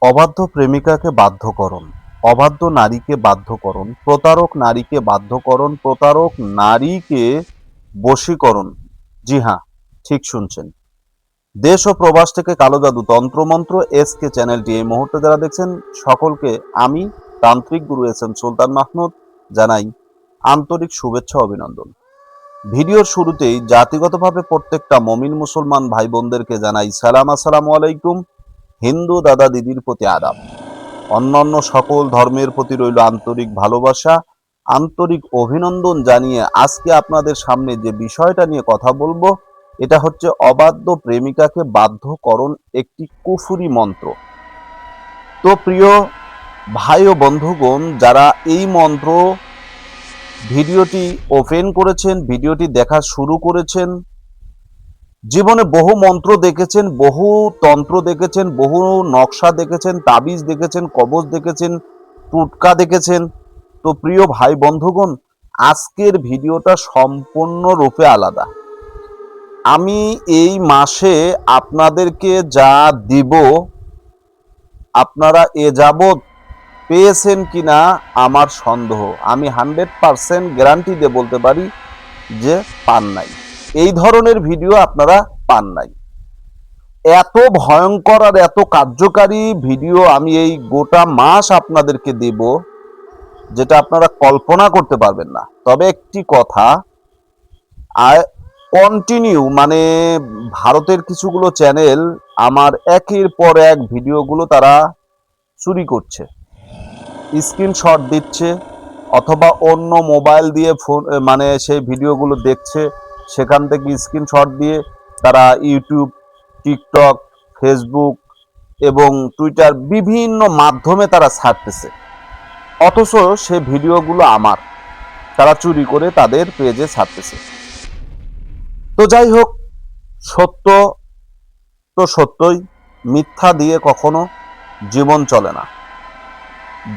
অবাধ্য প্রেমিকাকে বাধ্যকরণ, অবাধ্য নারীকে বাধ্যকরণ, প্রতারক নারীকে বাধ্যকরণ, প্রতারক নারীকে বশীকরণ। জি হ্যাঁ, ঠিক শুনছেন। দেশ ও প্রবাস থেকে কালো জাদু তন্ত্রমন্ত্র এসকে চ্যানেলটি এই মুহূর্তে যারা দেখছেন সকলকে আমি তান্ত্রিক গুরু এস এম সুলতান মাহমুদ জানাই আন্তরিক শুভেচ্ছা অভিনন্দন। ভিডিওর শুরুতেই জাতিগতভাবে প্রত্যেকটা মমিন মুসলমান ভাই বোনদেরকে জানাই সালাম, আসসালামু আলাইকুম। হিন্দু দাদা দিদির প্রতি আদাব। অন্যান্য সকল ধর্মের প্রতি রইল আন্তরিক ভালোবাসা, আন্তরিক অভিনন্দন জানিয়ে আজকে আপনাদের সামনে যে বিষয়টা নিয়ে কথা বলবো এটা হচ্ছে অবাধ্য প্রেমিকাকে বাধ্যকরণ, একটি কুফরি মন্ত্র। তো প্রিয় ভাই ও বন্ধুগণ, যারা এই মন্ত্র ভিডিওটি ওপেন করেছেন, ভিডিওটি দেখা শুরু করেছেন, জীবনে বহু মন্ত্র দেখেছেন, বহু তন্ত্র দেখেছেন, বহু নকশা দেখেছেন, তাবিজ দেখেছেন, কবজ দেখেছেন, টুটকা দেখেছেন। তো প্রিয় ভাই বন্ধুগণ, আজকের ভিডিওটা সম্পূর্ণরূপে আলাদা। আমি এই মাসে আপনাদেরকে যা দিব আপনারা এ যাবৎ পেয়েছেন কিনা আমার সন্দেহ। আমি 100% গ্যারান্টি দিয়ে বলতে পারি যে পান নাই। এই ধরনের ভিডিও আপনারা পান নাই। এত ভয়ঙ্কর আর এত কার্যকারী ভিডিও আমি এই গোটা মাস আপনাদেরকে দেব যেটা আপনারা কল্পনা করতে পারবেন না। তবে একটি কথা, কন্টিনিউ মানে ভারতের কিছুগুলো চ্যানেল আমার একের পর এক ভিডিওগুলো তারা চুরি করছে, স্ক্রিনশট দিচ্ছে অথবা অন্য মোবাইল দিয়ে ফোন মানে সেই ভিডিওগুলো দেখছে, সেখান থেকে স্ক্রিনশট দিয়ে তারা ইউটিউব, টিকটক, ফেসবুক এবং টুইটার বিভিন্ন মাধ্যমে তারা ছাড়তেছে। অথচ সে ভিডিওগুলো আমার, তারা চুরি করে তাদের পেজে ছাড়তেছে। তো যাই হোক, সত্য তো সত্যই, মিথ্যা দিয়ে কখনো জীবন চলে না।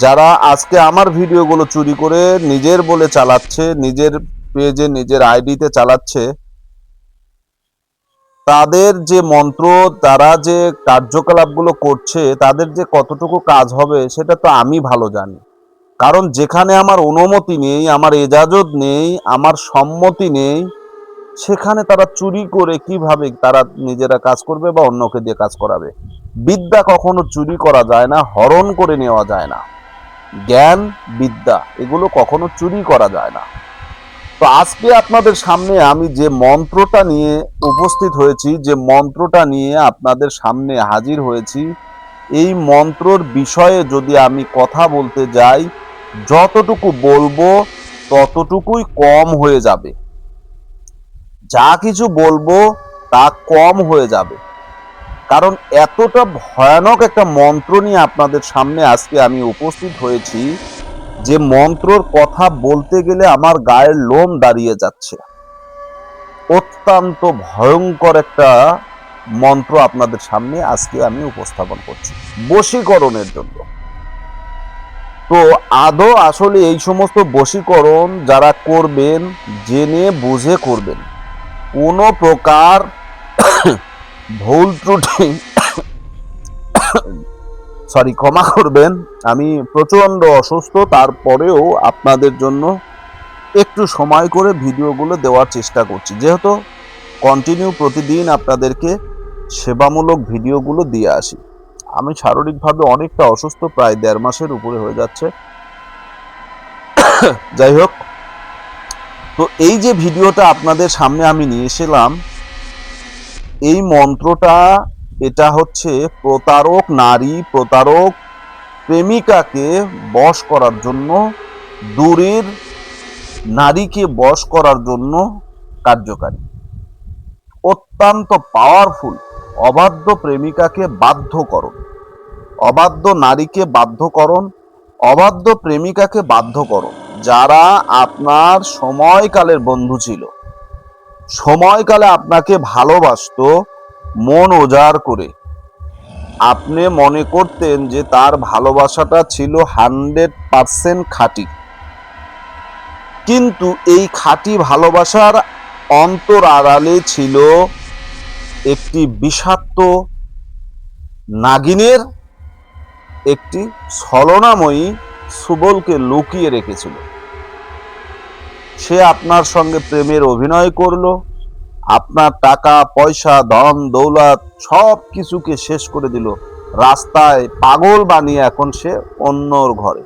যারা আজকে আমার ভিডিওগুলো চুরি করে নিজের বলে চালাচ্ছে, নিজের পেজে নিজের আইডিতে চালাচ্ছে, তাদের যে মন্ত্র, তারা যে কার্যকলাপগুলো করছে, তাদের যে কতটুকু কাজ হবে সেটা তো আমি ভালো জানি। কারণ যেখানে আমার অনুমতি নেই, আমার এজাজত নেই, আমার সম্মতি নেই, সেখানে তারা চুরি করে কিভাবে তারা নিজেরা কাজ করবে বা অন্যকে দিয়ে কাজ করাবে। বিদ্যা কখনো চুরি করা যায় না, হরণ করে নেওয়া যায় না। জ্ঞান, বিদ্যা এগুলো কখনো চুরি করা যায় না। তো আজকে আপনাদের সামনে আমি যে মন্ত্রটা নিয়ে উপস্থিত হয়েছি, যে মন্ত্রটা নিয়ে আপনাদের সামনে হাজির হয়েছি, এই মন্ত্রর বিষয়ে যদি আমি কথা বলতে যাই, যতটুকু বলবো ততটুকুই কম হয়ে যাবে। যা কিছু বলবো তা কম হয়ে যাবে, কারণ এতটা ভয়ানক একটা মন্ত্র নিয়ে আপনাদের সামনে আজকে আমি উপস্থিত হয়েছি যে মন্ত্রর কথা বলতে গেলে আমার গায়ের লোম দাঁড়িয়ে যাচ্ছে। অত্যন্ত ভয়ঙ্কর একটা মন্ত্র আপনাদের সামনে আজকে আমি উপস্থাপন করছি বশীকরণের জন্য। তো আদৌ আসলে এই সমস্ত বশীকরণ যারা করবেন, জেনে বুঝে করবেন। কোনো প্রকার ভুল ত্রুটি, ক্ষমা করবেন, আমি প্রচন্ড অসুস্থ, তারপরেও আপনাদের জন্য একটু সময় করে ভিডিওগুলো দেওয়ার চেষ্টা করছি, যেহেতু কন্টিনিউ প্রতিদিন আপনাদেরকে সেবামূলক ভিডিওগুলো দিয়ে আসি। আমি শারীরিকভাবে অনেকটা অসুস্থ, প্রায় 1.5 মাসের উপরে হয়ে যাচ্ছে। যাই হোক, তো এই যে ভিডিওটা আপনাদের সামনে আমি নিয়ে এসেলাম, এই মন্ত্রটা এটা হচ্ছে প্রতারক নারী, প্রতারক প্রেমিকাকে বশ করার জন্য, দূরের নারীকে বশ করার জন্য কার্যকারী, অত্যন্ত পাওয়ারফুল। অবাধ্য প্রেমিকাকে বাধ্যকরণ, অবাধ্য নারীকে বাধ্যকরণ, অবাধ্য প্রেমিকাকে বাধ্যকরণ। যারা আপনার সময়কালের বন্ধু ছিল, সময়কালে আপনাকে ভালোবাসতো মন উজাড় করে, আপনি মনে করতেন যে তার ভালোবাসাটা ছিল 100% খাঁটি, কিন্তু এই খাঁটি ভালোবাসার অন্তর আড়ালে ছিল একটি বিষাক্ত নাগিনের একটি ছলনাময়ী সুবলকে লুকিয়ে রেখেছিল। সে আপনার সঙ্গে প্রেমের অভিনয় করলো, আপনার টাকা পয়সা ধন দৌলত সব কিছুকে শেষ করে দিল, রাস্তায় পাগল বানিয়ে এখন সে অন্যর ঘরে,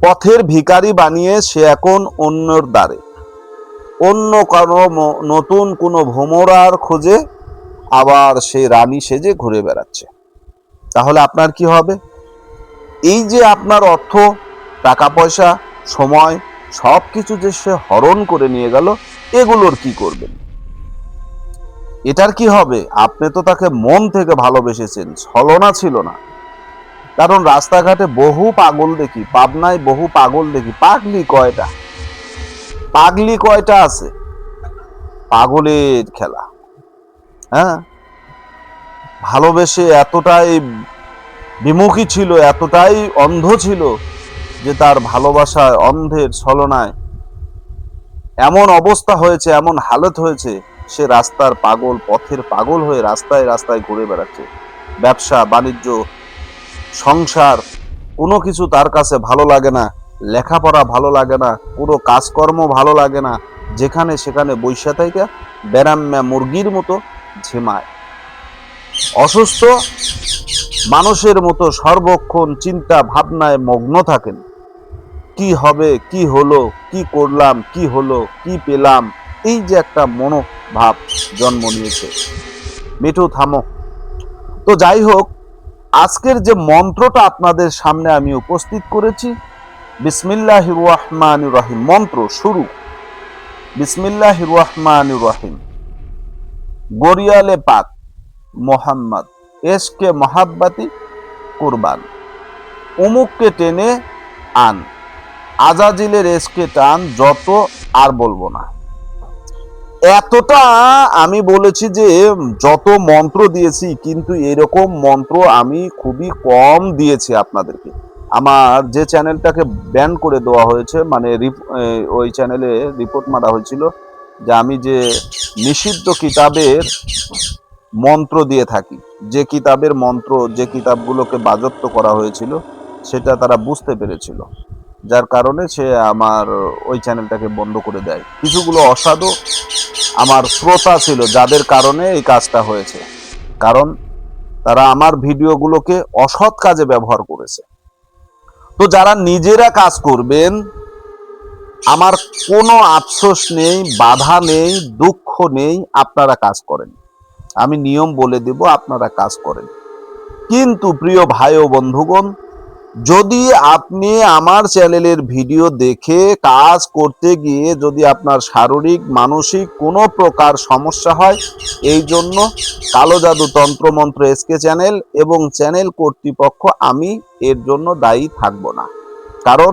পথের ভিখারি বানিয়ে সে এখন অন্যর দ্বারে, অন্য কারো নতুন কোনো ভোমরার খোঁজে আবার সে রানী সেজে ঘুরে বেড়াচ্ছে। তাহলে আপনার কি হবে? এই যে আপনার অর্থ, টাকা পয়সা, সময় সবকিছু যে সে হরণ করে নিয়ে গেল, এগুলোর কি করবেন? এটার কি হবে? আপনি তো তাকে মন থেকে ভালোবেসেছেন, ছলনা ছিল না। কারণ রাস্তাঘাটে বহু পাগল দেখি, পাবনায় বহু পাগল দেখি। পাগলি কয়টা আছে? পাগলের খেলা। হ্যাঁ, ভালোবেসে এতটাই বিমুখী ছিল, এতটাই অন্ধ ছিল যে তার ভালোবাসায় অন্ধের ছলনায় এমন অবস্থা হয়েছে, এমন হালত হয়েছে, সে রাস্তার পাগল, পথের পাগল হয়ে রাস্তায় রাস্তায় ঘুরে বেড়াচ্ছে। ব্যবসা বাণিজ্য সংসার কোনো কিছু তার কাছে ভালো লাগে না, লেখাপড়া ভালো লাগে না, কোনো কাজকর্ম ভালো লাগে না, যেখানে সেখানে বৈশা থেকে বেড়াম্যা মুরগির মতো ঝিমায়। অসুস্থ মানুষের মতো সর্বক্ষণ চিন্তা ভাবনায় মগ্ন থাকেন। কি হবে, কি হলো, কি করলাম, কি হলো, কি পেলাম, এই যে একটা মনোভাব জন্ম নিয়েছে। মিঠু থামো। তো যাই হোক, আজকের যে মন্ত্রটা আপনাদের সামনে আমি উপস্থিত করেছি, বিসমিল্লাহির রহমানির রহিম মন্ত্র শুরু। বিসমিল্লাহির রহমানির রহিম। গরিয়ালে পাক মোহাম্মদ এসকে মহাব্বাতি কুরবান, অমুককে টেনে আন, আজাজিলের এসকে টান যত, আর বলবো না। এতটা আমি বলেছি যে যত মন্ত্র দিয়েছি, কিন্তু এরকম মন্ত্র আমি খুবই কম দিয়েছি আপনাদেরকে। আমার যে চ্যানেলটাকে ব্যান করে দেওয়া হয়েছে, মানে ওই চ্যানেলে রিপোর্ট মারা হয়েছিল যে আমি যে নিষিদ্ধ কিতাবের মন্ত্র দিয়ে থাকি, যে কিতাবের মন্ত্র, যে কিতাবগুলোকে বাজেয়াপ্ত করা হয়েছিল, সেটা তারা বুঝতে পেরেছিল, যার কারণে সে আমার ওই চ্যানেলটাকে বন্ধ করে দেয়। কিছুগুলো অসাধু আমার শ্রোতা ছিল, যাদের কারণে এই কাজটা হয়েছে, কারণ তারা আমার ভিডিওগুলোকে অসৎ কাজে ব্যবহার করেছে। তো যারা নিজেরা কাজ করবেন, আমার কোনো আফসোস নেই, বাধা নেই, দুঃখ নেই, আপনারা কাজ করেন। আমি নিয়ম বলে দেব, আপনারা কাজ করেন। কিন্তু প্রিয় ভাই ও বন্ধুগণ, যদি আপনি আমার চ্যানেলের ভিডিও দেখে কাজ করতে গিয়ে যদি আপনার শারীরিক মানসিক কোনো প্রকার সমস্যা হয়, এই জন্য কালো জাদু তন্ত্রমন্ত্র এসকে চ্যানেল এবং চ্যানেল কর্তৃপক্ষ, আমি এর জন্য দায়ী থাকব না। কারণ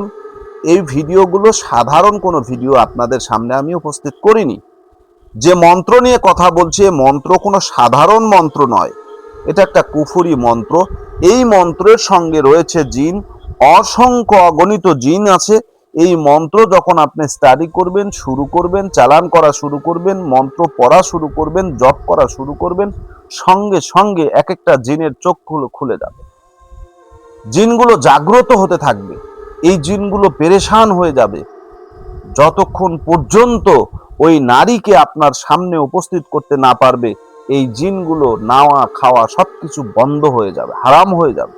এই ভিডিওগুলো সাধারণ কোনো ভিডিও আপনাদের সামনে আমি উপস্থিত করিনি। যে মন্ত্র নিয়ে কথা বলছি, মন্ত্র কোনো সাধারণ মন্ত্র নয়, এটা একটা কুফরি মন্ত্র। এই মন্ত্রের সঙ্গে রয়েছে জিন, অসংখ্য অগণিত জিন আছে। এই মন্ত্র যখন আপনি স্টাডি করবেন, শুরু করবেন, চালান করা শুরু করবেন, মন্ত্র পড়া শুরু করবেন, জপ করা শুরু করবেন, সঙ্গে সঙ্গে এক একটা জিনের চোখগুলো খুলে যাবে, জিনগুলো জাগ্রত হতে থাকবে, এই জিনগুলো পেরেশান হয়ে যাবে। যতক্ষণ পর্যন্ত ওই নারীকে আপনার সামনে উপস্থিত করতে না পারবে, এই জিনগুলো নাওয়া খাওয়া সবকিছু বন্ধ হয়ে যাবে, হারাম হয়ে যাবে,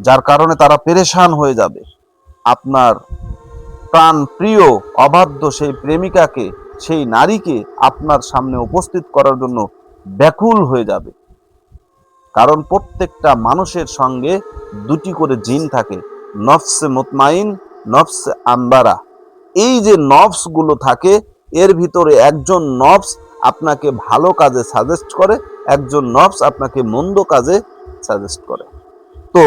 যার কারণে তারা পেরেশান হয়ে যাবে। আপনার প্রাণ প্রিয় অবাধ্য সেই প্রেমিকাকে, সেই নারীকে আপনার সামনে উপস্থিত করার জন্য ব্যাকুল হয়ে যাবে। কারণ প্রত্যেকটা মানুষের সঙ্গে দুটি করে জিন থাকে, নফসে মুতমাইন, নফসে আম্বারা। এই যে নফস গুলো থাকে, এর ভিতরে একজন নফস আপনাকে ভালো কাজে সাজেস্ট করে, একজন নফস আপনাকে মন্দ কাজে সাজেস্ট করে। তো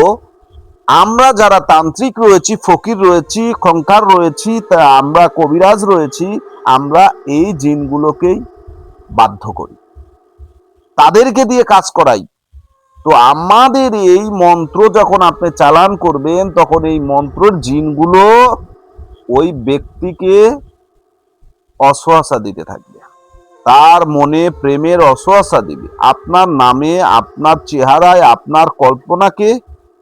আমরা যারা তান্ত্রিক রয়েছি, ফকির রয়েছি, খঙ্কার রয়েছি, তা আমরা কবিরাজ রয়েছি, আমরা এই জিনগুলোকেই বাধ্য করি, তাদেরকে দিয়ে কাজ করাই। তো আমাদের এই মন্ত্র যখন আপনি চালান করবেন, তখন এই মন্ত্রের জিনগুলো ওই ব্যক্তিকে অসহাসা দিতে থাকবে। তার মনে প্রেমের অসুয়াশা দিবে, আপনার নামে, আপনার চেহারায়, আপনার কল্পনাকে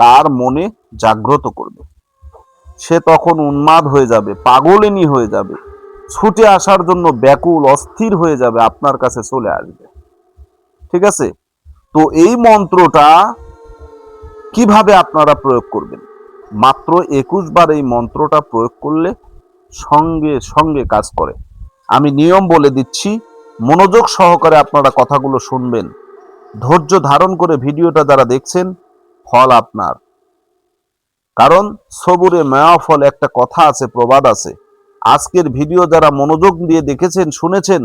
তার মনে জাগ্রত করবে। সে তখন উন্মাদ হয়ে যাবে, পাগলিনী হয়ে যাবে, ছুটে আসার জন্য ব্যাকুল অস্থির হয়ে যাবে, আপনার কাছে চলে আসবে। ঠিক আছে? তো এই মন্ত্রটা কিভাবে আপনারা প্রয়োগ করবেন? মাত্র 21 বার এই মন্ত্রটা প্রয়োগ করলে সঙ্গে সঙ্গে কাজ করে। আমি নিয়ম বলে দিচ্ছি, মনোযোগ সহকারে আপনারা কথাগুলো শুনবেন, ধৈর্য ধারণ করে ভিডিওটা যারা দেখছেন, ফল আপনার। কারণ সবুরে মেওয়া ফল, একটা কথা আছে, প্রবাদ আছে। আজকের ভিডিও যারা মনোযোগ দিয়ে দেখেছেন, শুনেছেন,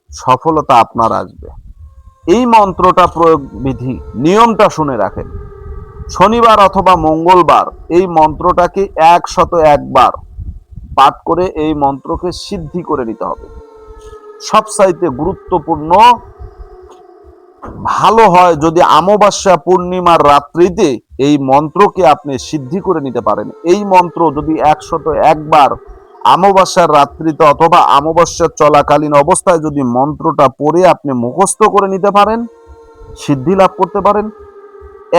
সফলতা আপনার আসবে। এই মন্ত্রটা প্রয়োগ বিধি, নিয়মটা শুনে রাখেন। শনিবার অথবা মঙ্গলবার এই মন্ত্রটাকে 101 বার পাঠ করে এই মন্ত্রকে সিদ্ধি করে নিতে হবে। সবচাইতে গুরুত্বপূর্ণ ভালো হয় যদি অমাবস্যা পূর্ণিমার রাত্রিতে এই মন্ত্রকে আপনি সিদ্ধি করে নিতে পারেন। এই মন্ত্র যদি 101 বার অমাবস্যার রাত্রিতে অথবা অমাবস্যার চলাকালীন অবস্থায় যদি মন্ত্রটা পড়ে আপনি মুখস্থ করে নিতে পারেন, সিদ্ধি লাভ করতে পারেন।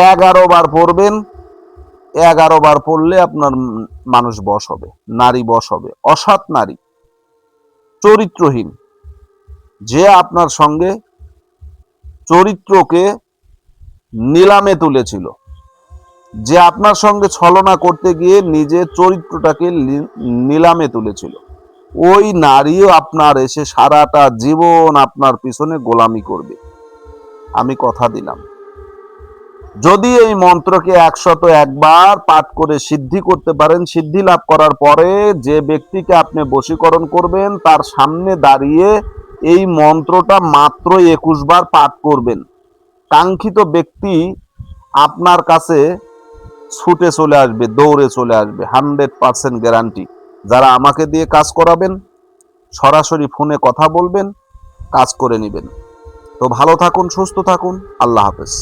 11 বার পড়বেন, 11 বার পড়লে আপনার মানুষ বশ হবে, নারী বশ হবে। অসৎ নারী, চরিত্রহীন, যে আপনার সঙ্গে চরিত্রকে নিলামে তুলেছিল, যে আপনার সঙ্গে ছলনা করতে গিয়ে নিজের চরিত্রটাকে নিলামে তুলেছিল, ওই নারীও আপনার এসে সারাটা জীবন আপনার পিছনে গোলামি করবে। আমি কথা দিলাম। যদি এই মন্ত্রকে 101 বার পাঠ করে সিদ্ধি করতে পারেন, সিদ্ধি লাভ করার পরে যে ব্যক্তিকে আপনি বশীকরণ করবেন তার সামনে দাঁড়িয়ে এই মন্ত্রটা মাত্র 21 বার পাঠ করবেন, কাঙ্ক্ষিত ব্যক্তি আপনার কাছে ছুটে চলে আসবে, দৌড়ে চলে আসবে। 100% গ্যারান্টি। যারা আমাকে দিয়ে কাজ করাবেন, সরাসরি ফোনে কথা বলবেন, কাজ করে নেবেন। তো ভালো থাকুন, সুস্থ থাকুন। আল্লাহ হাফেজ।